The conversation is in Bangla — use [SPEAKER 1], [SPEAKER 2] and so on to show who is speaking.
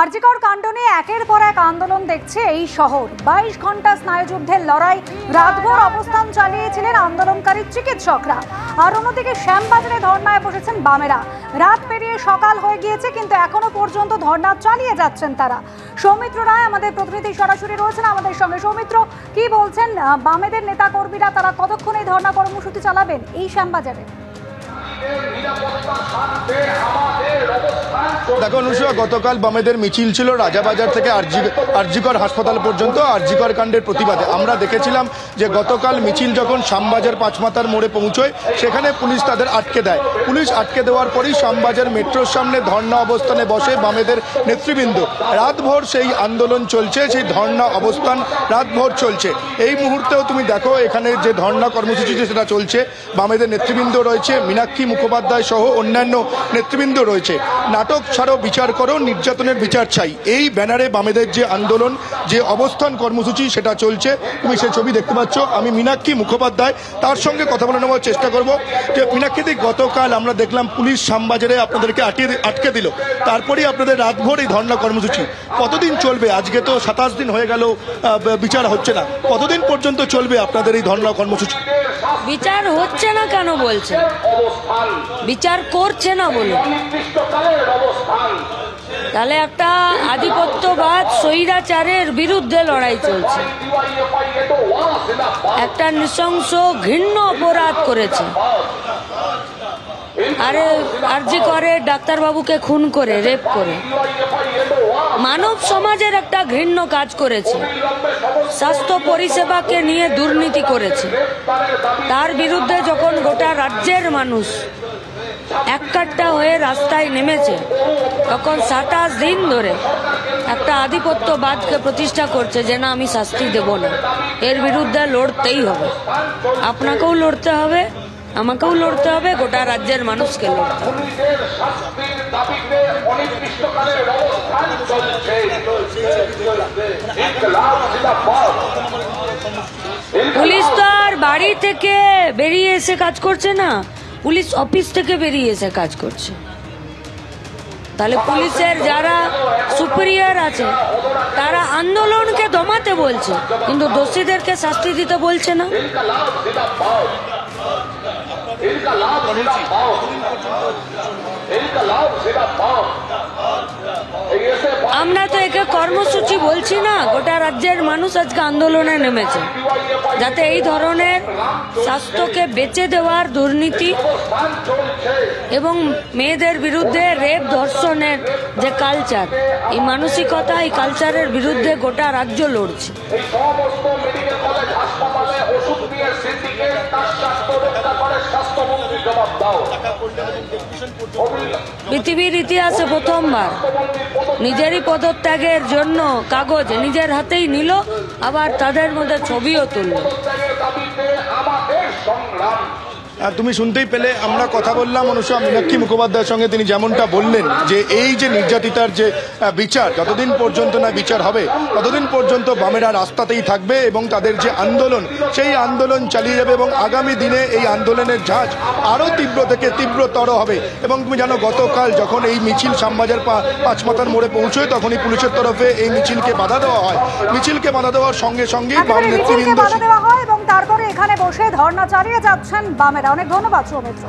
[SPEAKER 1] আরজিকর কাণ্ড নিয়ে একের পর এক আন্দোলন দেখছে এই শহর। 22 ঘন্টা স্নায়ুযুদ্ধের লড়াই, রাতভর অবস্থান চালিয়েছিলেন আন্দোলনকারী চিকিৎসকরা। আর অন্যদিকে শ্যামবাজারে ধর্নায় বসেছেন বামেরা। রাত পেরিয়ে সকাল হয়ে গিয়েছে, কিন্তু এখনো পর্যন্ত ধর্না চালিয়ে যাচ্ছেন তারা। সৌমিত্র রায় আমাদের প্রতিনিধি সরাসরি রয়েছেন আমাদের সঙ্গে। সৌমিত্র, কি বলছেন বামেদের নেতা কর্মীরা, তারা কতক্ষণ এই ধর্না কর্মসূচি চালাবেন এই শ্যামবাজারে?
[SPEAKER 2] দেখো অনুষা, গতকাল বামেদের মিছিল ছিল রাজাবাজার থেকে আরজিকর হাসপাতাল পর্যন্ত আরজিকর কাণ্ডের প্রতিবাদে। আমরা দেখেছিলাম যে গতকাল মিছিল যখন শ্যামবাজার পাঁচমাথার মোড়ে পৌঁছয়, সেখানে পুলিশ তাদের আটকে দেয়। পুলিশ আটকে দেওয়ার পরই শ্যামবাজার মেট্রোর সামনে ধর্ণা অবস্থানে বসে বামেদের নেতৃবৃন্দ। রাতভর সেই আন্দোলন চলছে, সেই ধর্ণা অবস্থান রাতভর চলছে। এই মুহূর্তেও তুমি দেখো এখানে যে ধর্ণা কর্মসূচি সেটা চলছে। বামেদের নেতৃবৃন্দ রয়েছে, মীনাক্ষী মুখোপাধ্যায় সহ অন্যান্য নেতৃবৃন্দ রয়েছে। নাটক ছাড়ো, বিচার করো, নির্যাতনের বিচার চাই, এই ব্যানারে বামেদের যে আন্দোলন, যে অবস্থান কর্মসূচি সেটা চলছে। তুমি সেই ছবি দেখতে পাচ্ছ। আমি মীনাক্ষী মুখোপাধ্যায়, তার সঙ্গে কথা বলে নেওয়ার চেষ্টা করব। যে মীনাক্ষী, গতকাল আমরা দেখলাম পুলিশ শ্যামবাজারে আপনাদেরকে আটকে দিল, তারপরেই আপনাদের রাতভর এই ধর্ণা কর্মসূচি কতদিন চলবে? আজকে তো 27 দিন হয়ে গেল বিচার হচ্ছে না, কতদিন পর্যন্ত চলবে আপনাদের এই ধর্ণা কর্মসূচি?
[SPEAKER 3] বিচার হচ্ছে না কেন বলছে? বিচার করছে না বলে তাহলে একটা আধিপত্যবাদ স্বৈরাচারের বিরুদ্ধে লড়াই চলছে। একটা নৃশংস ঘৃণ্য অপরাধ করেছে। আরে আরজি করে ডাক্তারবাবুকে খুন করে, রেপ করে মানব সমাজের একটা ঘৃণ্য কাজ করেছে। স্বাস্থ্য পরিষেবাকে নিয়ে দুর্নীতি করেছে। তার বিরুদ্ধে যখন গোটা রাজ্যের মানুষ এককাট্টা হয়ে রাস্তায় নেমেছে, তখন 27 দিন ধরে একটা আধিপত্যবাদকে প্রতিষ্ঠা করছে যে না, আমি শাস্তি দেব না, এর বিরুদ্ধে লড়তেই হবে। আপনাকেও লড়তে হবে, আমাকেও লড়তে হবে, গোটা রাজ্যের মানুষকে লড়তে হবে। পুলিশ তো আর বাড়ি থেকে বেরিয়ে এসে কাজ করছে না, পুলিশ অফিস থেকে বেরিয়ে এসে কাজ করছে। তাহলে পুলিশের যারা সুপিরিয়র আছে তারা আন্দোলনকে দমাতে বলছে, কিন্তু দোষীদেরকে শাস্তি দিতে বলছে না। আমরা তো একে কর্মসূচি বলছি না, গোটা রাজ্যের মানুষ আজকে আন্দোলনে নেমেছে, যাতে এই ধরনের স্বাস্থ্যকে বেচে দেওয়ার দুর্নীতি এবং মেয়েদের বিরুদ্ধে রেপ ধর্ষণের যে কালচার, এই মানসিকতা, এই কালচারের বিরুদ্ধে গোটা রাজ্য লড়ছে। পৃথিবীর ইতিহাসে প্রথমবার নিজেরই পদত্যাগের জন্য কাগজ নিজের হাতেই নিল, আবার তাদের মধ্যে ছবিও তুলল।
[SPEAKER 2] তুমি শুনতেই পেলে, আমরা কথা বললাম অনুষা মীনাক্ষী মুখোপাধ্যায়ের সঙ্গে। তিনি যেমনটা বললেন যে এই যে নির্যাতিতার যে বিচার, যতদিন পর্যন্ত না বিচার হবে ততদিন পর্যন্ত বামেরা রাস্তাতেই থাকবে এবং তাদের যে আন্দোলন, সেই আন্দোলন চালিয়ে যাবে এবং আগামী দিনে এই আন্দোলনের ঝাঁজ আরও তীব্র থেকে তীব্রতর হবে। এবং তুমি জানো, গতকাল যখন এই মিছিল শ্যামবাজার পাঁচমাথার মোড়ে পৌঁছয়, তখনই পুলিশের তরফে এই মিছিলকে বাধা দেওয়া হয়। মিছিলকে বাধা দেওয়ার সঙ্গে সঙ্গে বাম নেতৃবৃন্দ
[SPEAKER 1] এবং তারপরে এখানে বসে ধর্ণা চালিয়ে যাচ্ছেন বামেরা। অনেক ধন্যবাদ সৌমিত্র।